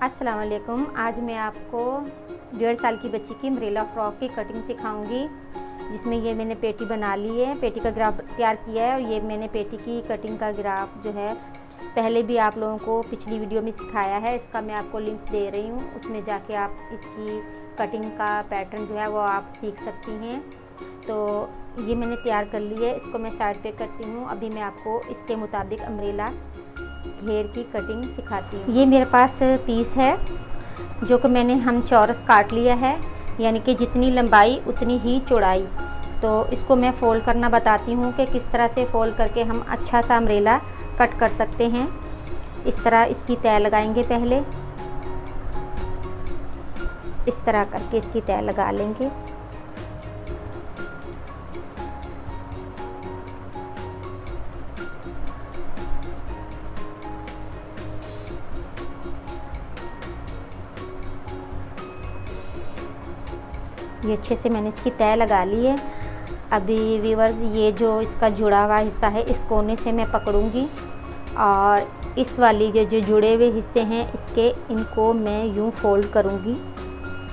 अस्सलाम वालेकुम। आज मैं आपको 1.5 साल की बच्ची की अम्ब्रेला फ्रॉक की कटिंग सिखाऊंगी, जिसमें ये मैंने पेटी बना ली है, पेटी का ग्राफ तैयार किया है। और ये मैंने पेटी की कटिंग का ग्राफ जो है पहले भी आप लोगों को पिछली वीडियो में सिखाया है, इसका मैं आपको लिंक दे रही हूँ, उसमें जाके आप इसकी कटिंग का पैटर्न जो है वो आप सीख सकती हैं। तो ये मैंने तैयार कर ली है, इसको मैं साइड पे करती हूँ। अभी मैं आपको इसके मुताबिक अम्ब्रेला घेर की कटिंग सिखाती हूँ। ये मेरे पास पीस है जो कि हम चौरस काट लिया है, यानी कि जितनी लंबाई उतनी ही चौड़ाई। तो इसको मैं फ़ोल्ड करना बताती हूँ कि किस तरह से फ़ोल्ड करके हम अच्छा सा अम्ब्रेला कट कर सकते हैं। इस तरह इसकी तय लगाएंगे, पहले इस तरह करके इसकी तय लगा लेंगे। ये अच्छे से मैंने इसकी तय लगा ली है। अभी व्यूअर्स, ये जो इसका जुड़ा हुआ हिस्सा है इस कोने से मैं पकड़ूंगी और इस वाली जो जुड़े हुए हिस्से हैं इसके इनको मैं यूं फोल्ड करूंगी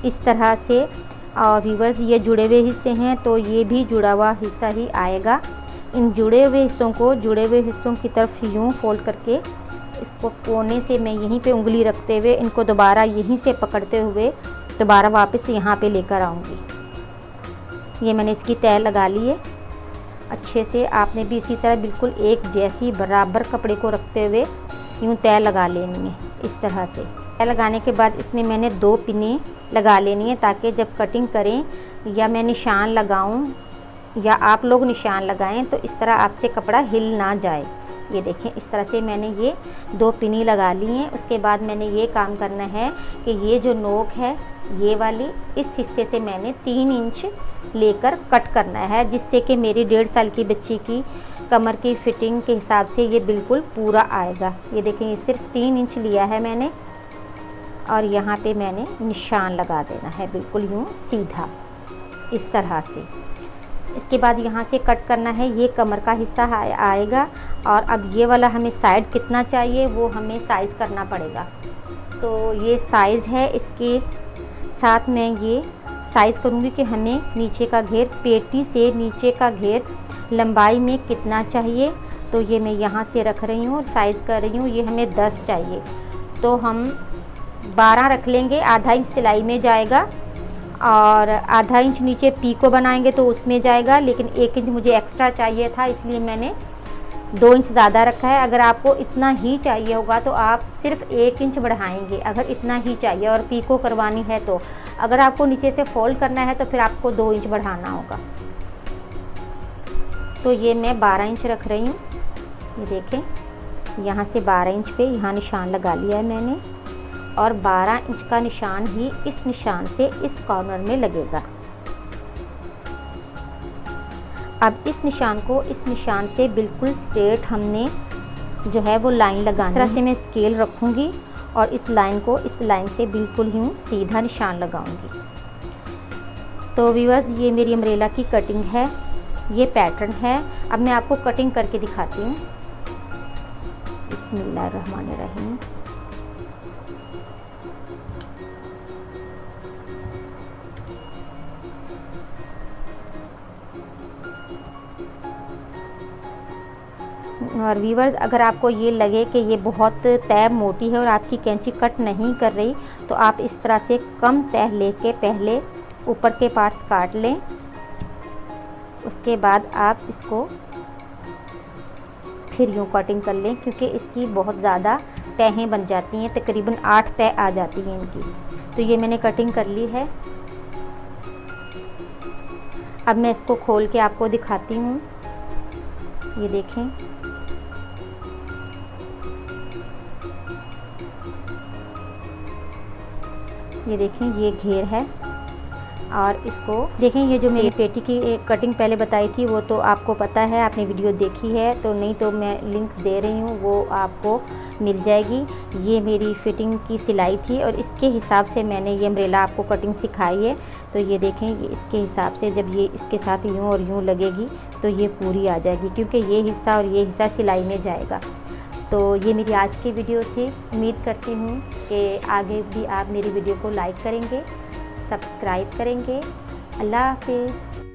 इस तरह से। और व्यूअर्स, ये जुड़े हुए हिस्से हैं तो ये भी जुड़ा हुआ हिस्सा ही आएगा। इन जुड़े हुए हिस्सों की तरफ यूं फोल्ड करके इसको कोने से मैं यहीं पे उंगली रखते हुए इनको दोबारा यहीं से पकड़ते हुए दोबारा वापस यहाँ पे लेकर आऊँगी। ये मैंने इसकी तय लगा ली है अच्छे से। आपने भी इसी तरह बिल्कुल एक जैसी बराबर कपड़े को रखते हुए यूँ तय लगा लेनी है इस तरह से। तय लगाने के बाद इसमें मैंने 2 पिनें लगा लेनी है, ताकि जब कटिंग करें या मैं निशान लगाऊं या आप लोग निशान लगाएं तो इस तरह आपसे कपड़ा हिल ना जाए। ये देखें, इस तरह से मैंने ये 2 पिनी लगा ली हैं। उसके बाद मैंने ये काम करना है कि ये जो नोक है ये वाली, इस हिस्से से मैंने 3 इंच लेकर कट करना है, जिससे कि मेरी 1.5 साल की बच्ची की कमर की फिटिंग के हिसाब से ये बिल्कुल पूरा आएगा। ये देखें, ये सिर्फ 3 इंच लिया है मैंने और यहाँ पे मैंने निशान लगा देना है बिल्कुल यूँ सीधा इस तरह से। इसके बाद यहाँ से कट करना है, ये कमर का हिस्सा आएगा। और अब ये वाला हमें साइड कितना चाहिए वो हमें साइज़ करना पड़ेगा। तो ये साइज़ है, इसके साथ मैं ये साइज़ करूँगी कि हमें नीचे का घेर, पेटी से नीचे का घेर लंबाई में कितना चाहिए। तो ये मैं यहाँ से रख रही हूँ और साइज़ कर रही हूँ। ये हमें 10 चाहिए तो हम 12 रख लेंगे, आधा इंच सिलाई में जाएगा और आधा इंच नीचे पीको बनाएंगे तो उसमें जाएगा। लेकिन 1 इंच मुझे एक्स्ट्रा चाहिए था, इसलिए मैंने 2 इंच ज़्यादा रखा है। अगर आपको इतना ही चाहिए होगा तो आप सिर्फ 1 इंच बढ़ाएंगे, अगर इतना ही चाहिए और पीको करवानी है तो। अगर आपको नीचे से फोल्ड करना है तो फिर आपको 2 इंच बढ़ाना होगा। तो ये मैं 12 इंच रख रही हूँ। ये देखें, यहाँ से 12 इंच पे यहाँ निशान लगा लिया है मैंने और 12 इंच का निशान ही इस निशान से इस कॉर्नर में लगेगा। अब इस निशान को इस निशान से बिल्कुल स्ट्रेट हमने जो है वो लाइन लगानी। इस तरह से मैं स्केल रखूँगी और इस लाइन को इस लाइन से बिल्कुल यूँ सीधा निशान लगाऊंगी। तो व्यूअर्स, ये मेरी अम्ब्रेला की कटिंग है, ये पैटर्न है। अब मैं आपको कटिंग करके दिखाती हूँ। बिस्मिल्लाहिर्रहमानिर्रहीम। और व्यूअर्स, अगर आपको ये लगे कि ये बहुत तय मोटी है और आपकी कैंची कट नहीं कर रही तो आप इस तरह से कम तय लेके पहले ऊपर के पार्ट्स काट लें। उसके बाद आप इसको फिर यूँ कटिंग कर लें, क्योंकि इसकी बहुत ज़्यादा तहें बन जाती हैं, तकरीबन 8 तय आ जाती हैं इनकी। तो ये मैंने कटिंग कर ली है। अब मैं इसको खोल के आपको दिखाती हूँ। ये देखें, ये देखें, ये घेर है। और इसको देखें, ये जो मेरी पेटी की कटिंग पहले बताई थी वो तो आपको पता है, आपने वीडियो देखी है। तो नहीं तो मैं लिंक दे रही हूँ, वो आपको मिल जाएगी। ये मेरी फिटिंग की सिलाई थी और इसके हिसाब से मैंने ये अम्ब्रेला आपको कटिंग सिखाई है। तो ये देखें, ये इसके हिसाब से जब ये इसके साथ यूँ और यूँ लगेगी तो ये पूरी आ जाएगी, क्योंकि ये हिस्सा और ये हिस्सा सिलाई में जाएगा। तो ये मेरी आज की वीडियो थी। उम्मीद करती हूँ कि आगे भी आप मेरी वीडियो को लाइक करेंगे, सब्सक्राइब करेंगे। अल्लाह हाफिज़।